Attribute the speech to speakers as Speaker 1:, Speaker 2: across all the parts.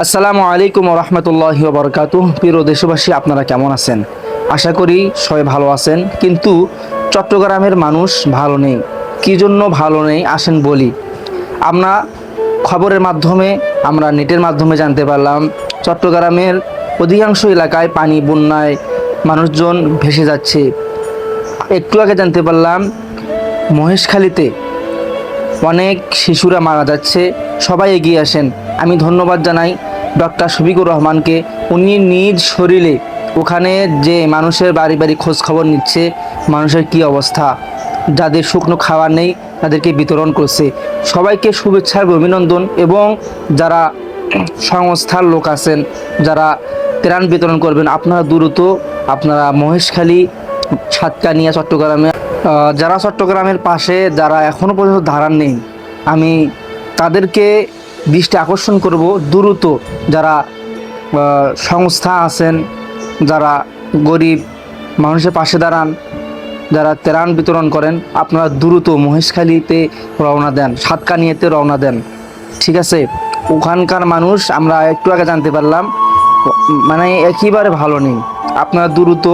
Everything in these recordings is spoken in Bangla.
Speaker 1: আসসালামু আলাইকুম রহমতুল্লাহি ওয়া বারাকাতুহু। প্রিয় দেশবাসী, আপনারা কেমন আছেন? আশা করি সবাই ভালো আছেন। কিন্তু চট্টগ্রামের মানুষ ভালো নেই। কী জন্য ভালো নেই আসেন বলি। আমরা খবরের মাধ্যমে, আমরা নেটের মাধ্যমে জানতে পারলাম চট্টগ্রামের অধিকাংশ এলাকায় পানি বন্যায় মানুষজন ভেসে যাচ্ছে। একটু আগে জানতে পারলাম মহেশখালীতে অনেক শিশুরা মারা যাচ্ছে। সবাই এগিয়ে আসেন। আমি ধন্যবাদ জানাই ডক্টর শফিকুর রহমানকে। উনি নিজ শরীরে ওখানে যে মানুষের বাড়ি বাড়ি খোঁজ খবর নিচ্ছে, মানুষের কি অবস্থা, যাদের শুকনো খাবার নেই তাদেরকে বিতরণ করছে। সবাইকে শুভেচ্ছা এবং অভিনন্দন। এবং যারা সংস্থার লোক আছেন, যারা ত্রাণ বিতরণ করবেন, আপনারা দ্রুত আপনারা মহেশখালী, সাতকানিয়া, চট্টগ্রামে যারা চট্টগ্রামের পাশে যারা এখনও পর্যন্ত দাঁড়ান নেই, আমি তাদেরকে দৃষ্টি আকর্ষণ করব, দ্রুত যারা সংস্থা আছেন, যারা গরিব মানুষের পাশে দাঁড়ান, যারা ত্রাণ বিতরণ করেন, আপনারা দ্রুত মহেশখালীতে রওনা দেন, সাতকানিয়াতে রওনা দেন। ঠিক আছে? ওখানকার মানুষ আমরা একটু আগে জানতে পারলাম মানে একেবারে ভালো নেই। আপনারা দ্রুত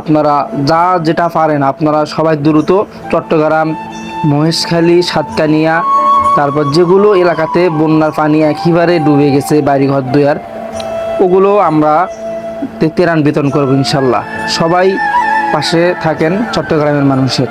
Speaker 1: আপনারা যা যেটা পারেন আপনারা সবাই দ্রুত চট্টগ্রাম, মহেশখালী, সাতকানিয়া, তারপর যেগুলো এলাকাতে বন্যার পানি একেবারে ডুবে গেছে বাড়িঘর দুয়ার, ওগুলো আমরা ত্রাণ বিতরণ করবো ইনশাল্লাহ। সবাই পাশে থাকেন চট্টগ্রামের মানুষের।